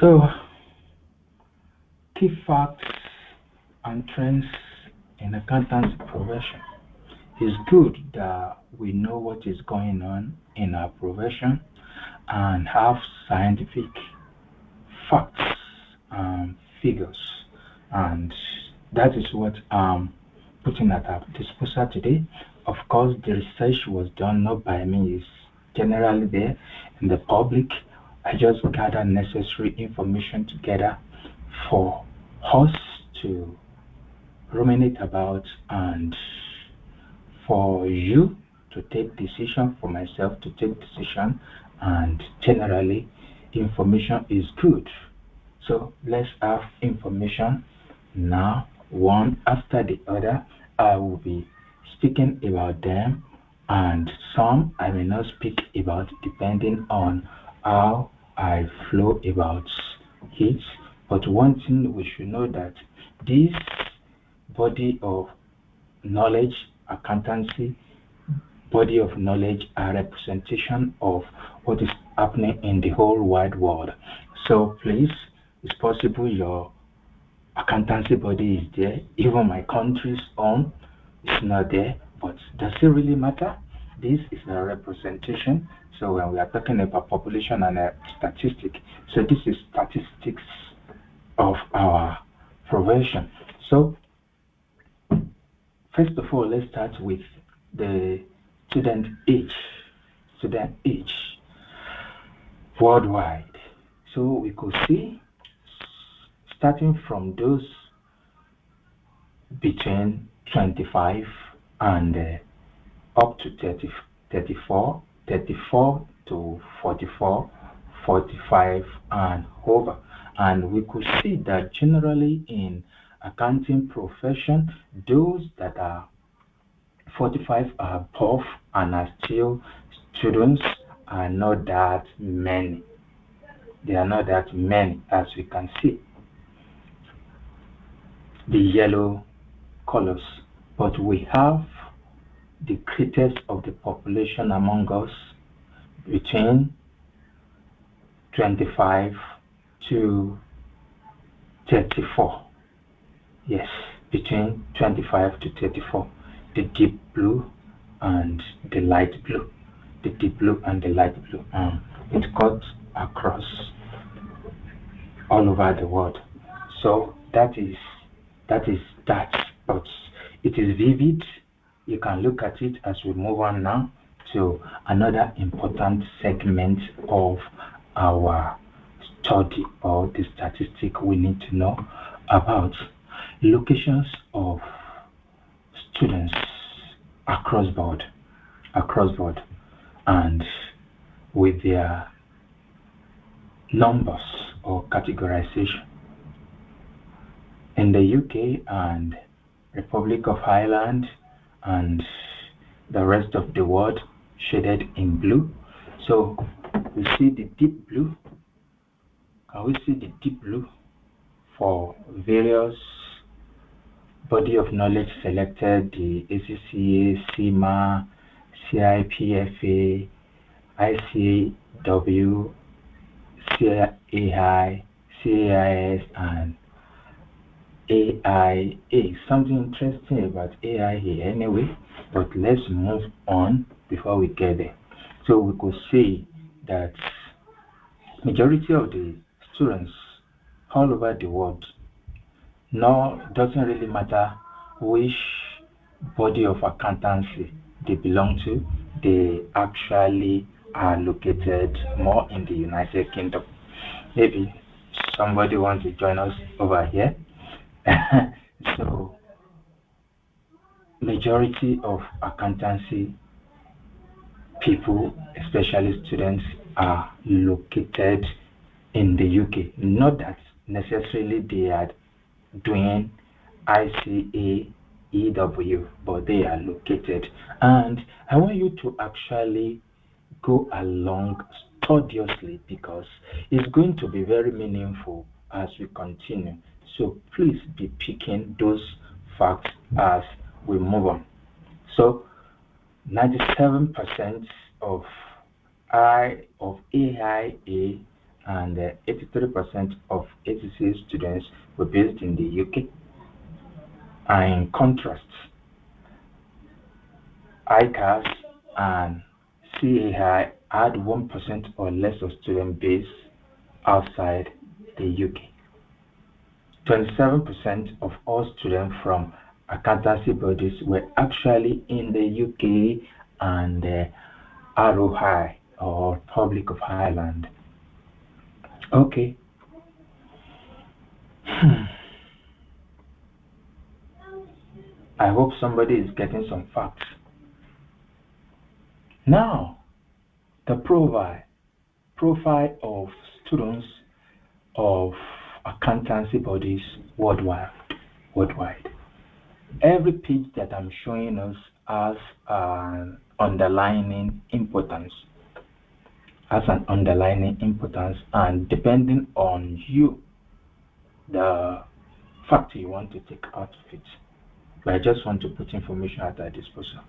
So, key facts and trends in accountancy profession. It's good that we know what is going on in our profession and have scientific facts and figures, and that is what I'm putting at our disposal today. Of course, the research was done not by me, it's generally there in the public. I just gather necessary information together for us to ruminate about and for you to take decision, for myself to take decision, and generally information is good. So let's have information now, one after the other. I will be speaking about them, and some I may not speak about depending on how I flow about it. But one thing we should know that this body of knowledge, accountancy, body of knowledge, are representation of what is happening in the whole wide world. So please, it's possible your accountancy body is there, even my country's own is not there, but does it really matter? This is a representation. So when we are talking about population and statistic, so this is statistics of our profession. So first of all, let's start with the student age worldwide. So we could see, starting from those between 25 and up to 34 to 44, 45 and over. And we could see that generally in accounting profession, those that are 45 are above and are still students are not that many. They are not that many, as we can see. The yellow colors, but we have the greatest of the population among us between 25 to 34. Yes, between 25 to 34. The deep blue and the light blue. The deep blue and the light blue. It cuts across all over the world. So that is that, but it is vivid. You can look at it as we move on now to another important segment of our study, or the statistic we need to know about locations of students across board, and with their numbers or categorization. In the UK and Republic of Ireland and the rest of the world shaded in blue. So we see the deep blue. Can we see the deep blue for various body of knowledge selected? The ACCA, CIMA, CIPFA, ICAEW, CAI, CAIS, and AIA. Something interesting about AIA anyway, but let's move on before we get there. So we could see that majority of the students all over the world, no, doesn't really matter which body of accountancy they belong to, they actually are located more in the United Kingdom. Maybe somebody wants to join us over here. So majority of accountancy people, especially students, are located in the UK. Not that necessarily they are doing ICAEW, but they are located. And I want you to actually go along studiously, because it's going to be very meaningful as we continue. So please be picking those facts as we move on. So 97% of AIA and 83% of ACCA students were based in the UK. And in contrast, ICAS and CAI had 1% or less of student base outside the UK. 27% of all students from accountancy bodies were actually in the UK and ROI, or Republic of Ireland. Okay. I hope somebody is getting some facts. Now, the profile of students of accountancy bodies worldwide. Every page that I'm showing us has an underlining importance. And depending on you, the fact you want to take out of it. But I just want to put information at our disposal.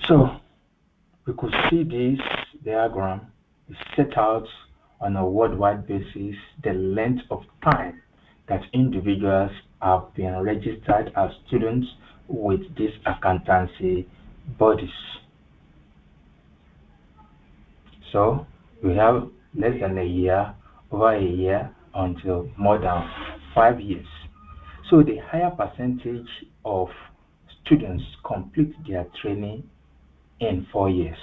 So we could see this diagram is set out on a worldwide basis the length of time that individuals have been registered as students with these accountancy bodies. So we have less than a year, over a year, until more than 5 years. So the higher percentage of students complete their training in 4 years.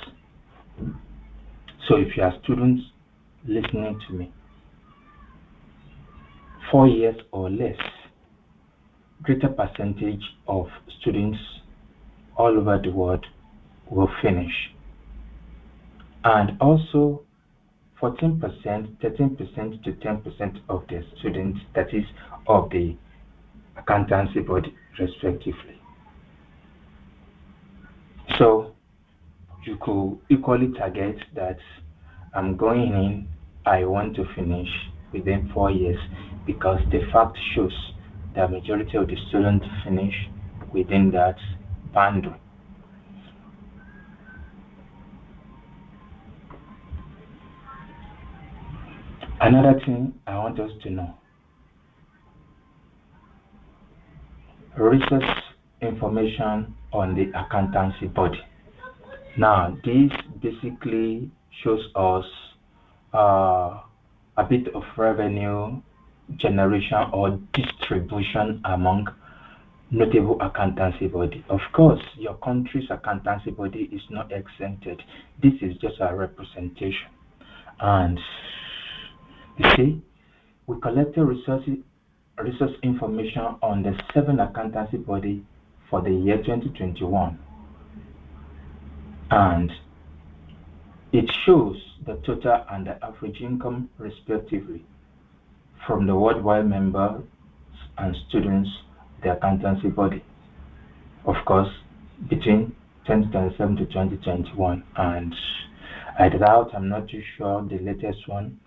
So if you are students listening to me, 4 years or less, greater percentage of students all over the world will finish. And also 14%, 13% to 10% of the students, that is of the accountancy body respectively. So you could equally target that I'm going in, I want to finish within 4 years, because the fact shows the majority of the students finish within that boundary. Another thing I want us to know: resource information on the accountancy body. Now, this basically shows us a bit of revenue generation or distribution among notable accountancy body. Of course, your country's accountancy body is not exempted. This is just a representation. And you see, we collected resource information on the 7 accountancy body for the year 2021. And it shows the total and the average income respectively from the worldwide members and students of the accountancy body. Of course, between 2027 to 2021. And I doubt, I'm not too sure the latest one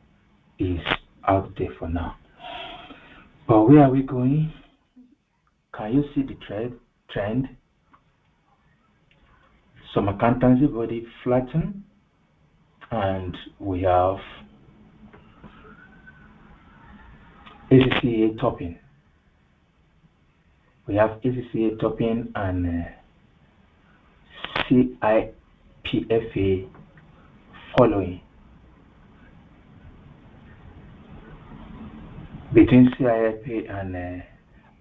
is out there for now. But where are we going? Can you see the trend? Some accountancy body flatten, and we have ACCA topping. We have ACCA topping and CIPFA following. Between CIPFA and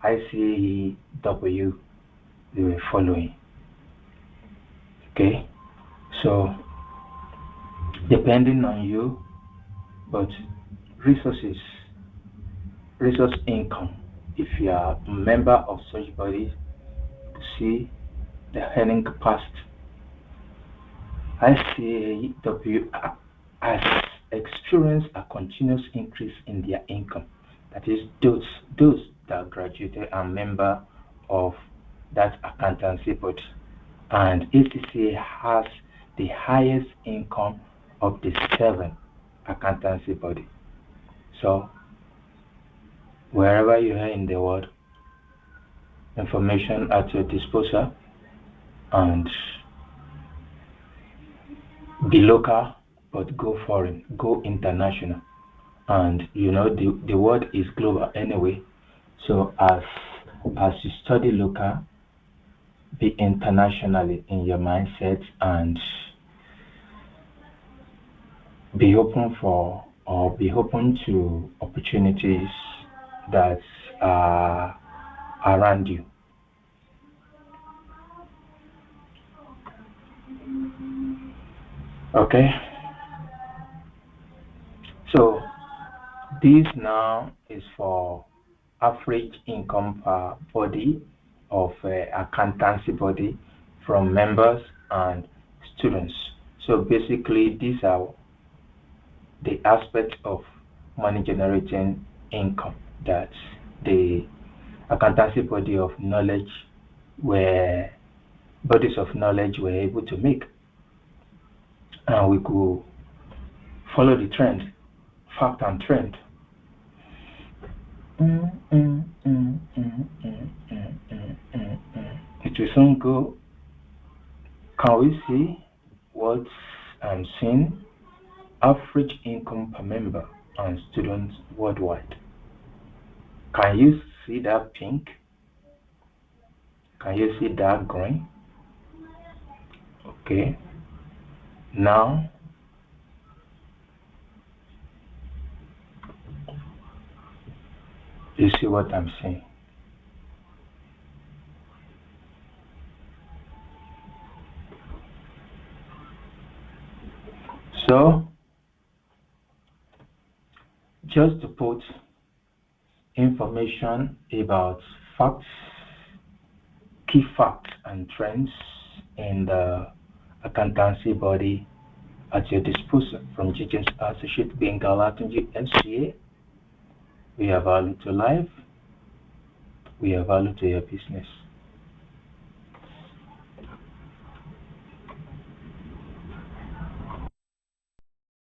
ICAEW, they were following. Okay, so depending on you, but resource income, if you are a member of such body, see the earning capacity. ICAEW has experienced a continuous increase in their income. That is, those that graduated are member of that accountancy body. And ACCA has the highest income of the 7 accountancy body. So wherever you are in the world, information at your disposal, and be local but go foreign, go international. And you know the world is global anyway. So as you study local, be internationally in your mindset and be open to opportunities that are around you. Okay, so this now is for average income per body of accountancy body from members and students. So basically these are the aspects of money generating income that the accountancy bodies of knowledge were able to make. And we could follow the trend, fact and trend. It will soon go. Can we see what I'm seeing? Average income per member and students worldwide. Can you see that pink? Can you see that green? Okay. Now you see what I'm saying. So just to put information about facts, key facts and trends in the accountancy body at your disposal from GJAMES Associate Gbenga Olatunji FCA. We are value to life. We are value to your business.